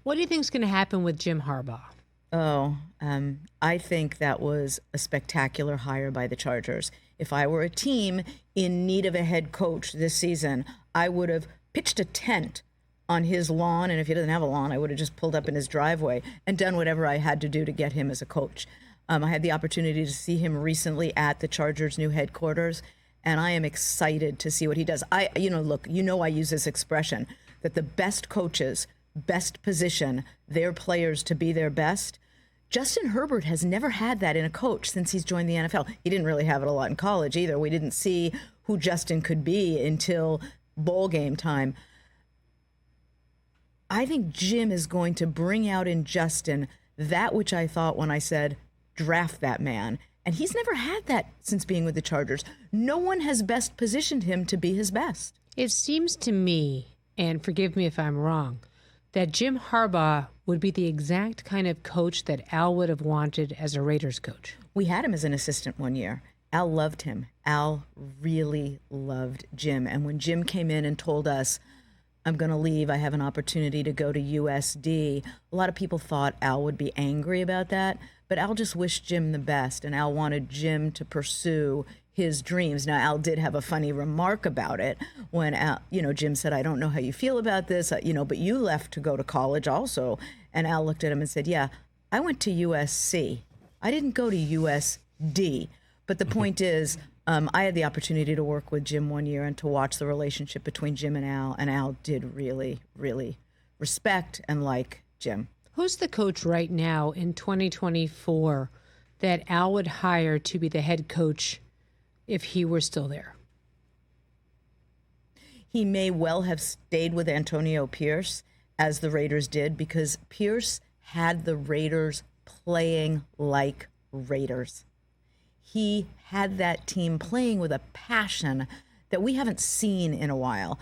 What do you think is going to happen with Jim Harbaugh? I think that was a spectacular hire by the Chargers. If I were a team in need of a head coach this season, I would have pitched a tent on his lawn, and if he doesn't have a lawn, I would have just pulled up in his driveway and done whatever I had to do to get him as a coach. I had the opportunity to see him recently at the Chargers' new headquarters, and I am excited to see what he does. I use this expression that the best coaches best position their players to be their best. Justin Herbert has never had that in a coach since he's joined the NFL. He didn't really have it a lot in college either. We didn't see who Justin could be until bowl game time. I think Jim is going to bring out in Justin that which I thought when I said, draft that man. And he's never had that since being with the Chargers. No one has best positioned him to be his best. It seems to me, and forgive me if I'm wrong, that Jim Harbaugh would be the exact kind of coach that Al would have wanted as a Raiders coach. We had him as an assistant one year. Al loved him. Al really loved Jim. And when Jim came in and told us, I'm going to leave, I have an opportunity to go to USD, a lot of people thought Al would be angry about that. But Al just wished Jim the best, and Al wanted Jim to pursue his dreams. Now, Al did have a funny remark about it when Jim said, I don't know how you feel about this, but you left to go to college also. And Al looked at him and said, yeah, I went to USC. I didn't go to USD. But the point is, I had the opportunity to work with Jim one year and to watch the relationship between Jim and Al did really, really respect and like Jim. Who's the coach right now in 2024 that Al would hire to be the head coach if he were still there? He may well have stayed with Antonio Pierce, as the Raiders did, because Pierce had the Raiders playing like Raiders. He had that team playing with a passion that we haven't seen in a while.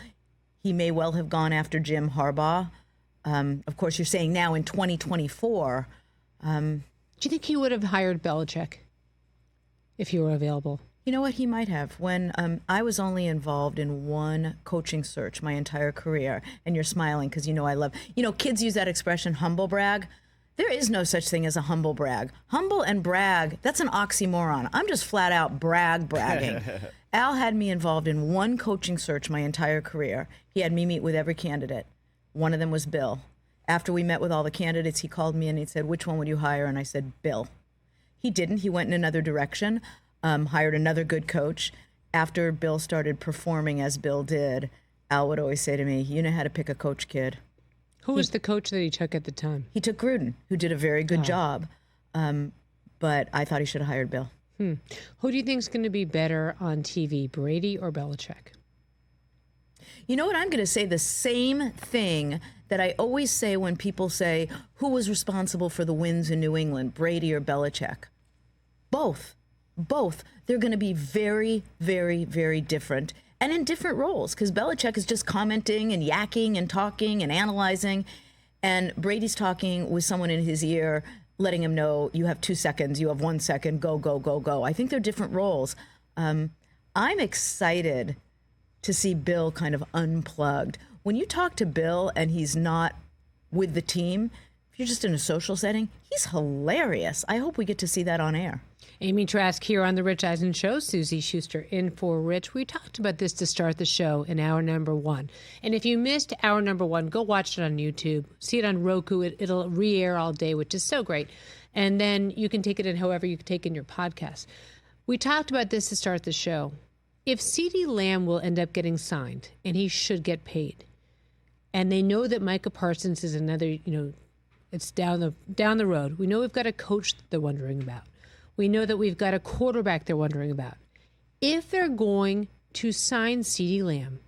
He may well have gone after Jim Harbaugh. Of course, you're saying now in 2024. Do you think he would have hired Belichick if he were available? You know what? He might have. When I was only involved in one coaching search my entire career, and you're smiling because I love, kids use that expression, humble brag. There is no such thing as a humble brag. Humble and brag, that's an oxymoron. I'm just flat out bragging. Al had me involved in one coaching search my entire career. He had me meet with every candidate. One of them was Bill. After we met with all the candidates, he called me and he said, which one would you hire? And I said, Bill. He didn't. He went in another direction, hired another good coach. After Bill started performing as Bill did, Al would always say to me, you know how to pick a coach, kid. Who was the coach that he took at the time? He took Gruden, who did a very good job. But I thought he should have hired Bill. Who do you think is going to be better on TV, Brady or Belichick? You know what? I'm going to say the same thing that I always say when people say, who was responsible for the wins in New England, Brady or Belichick? Both. They're going to be very, very, very different and in different roles, because Belichick is just commenting and yakking and talking and analyzing, and Brady's talking with someone in his ear, letting him know, you have 2 seconds, you have 1 second, go, go, go, go. I think they're different roles. I'm excited to see Bill kind of unplugged. When you talk to Bill and he's not with the team, if you're just in a social setting, he's hilarious. I hope we get to see that on air. Amy Trask here on the Rich Eisen Show. Suzy Shuster in for Rich. We talked about this to start the show in hour number one. And if you missed hour number one, go watch it on YouTube. See it on Roku. It'll re-air all day, which is so great. And then you can take it in however you take in your podcast. We talked about this to start the show. If CeeDee Lamb will end up getting signed, and he should get paid, and they know that Micah Parsons is another, it's down the road. We know we've got a coach that they're wondering about. We know that we've got a quarterback they're wondering about. If they're going to sign CeeDee Lamb,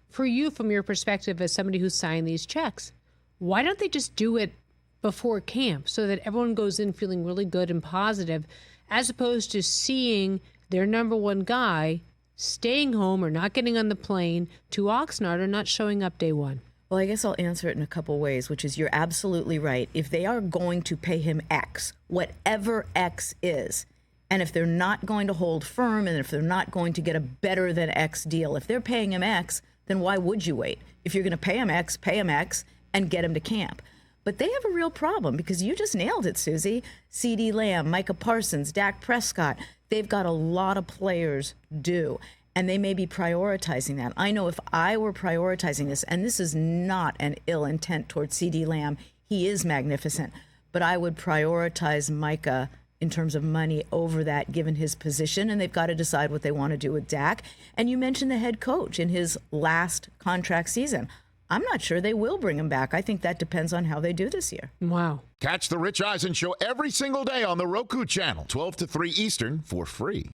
for you, from your perspective as somebody who's signed these checks, why don't they just do it before camp so that everyone goes in feeling really good and positive, as opposed to seeing their number one guy staying home or not getting on the plane to Oxnard or not showing up day one? Well, I guess I'll answer it in a couple ways, which is you're absolutely right. If they are going to pay him X, whatever X is, and if they're not going to hold firm and if they're not going to get a better than X deal, if they're paying him X, then why would you wait? If you're going to pay him X and get him to camp. But they have a real problem because you just nailed it, Suzy. CeeDee Lamb, Micah Parsons, Dak Prescott. They've got a lot of players due, and they may be prioritizing that. I know if I were prioritizing this, and this is not an ill intent towards CeeDee Lamb, he is magnificent, but I would prioritize Micah in terms of money over that, given his position, and they've got to decide what they want to do with Dak. And you mentioned the head coach in his last contract season. I'm not sure they will bring him back. I think that depends on how they do this year. Wow. Catch the Rich Eisen Show every single day on the Roku channel, 12 to 3 Eastern, for free.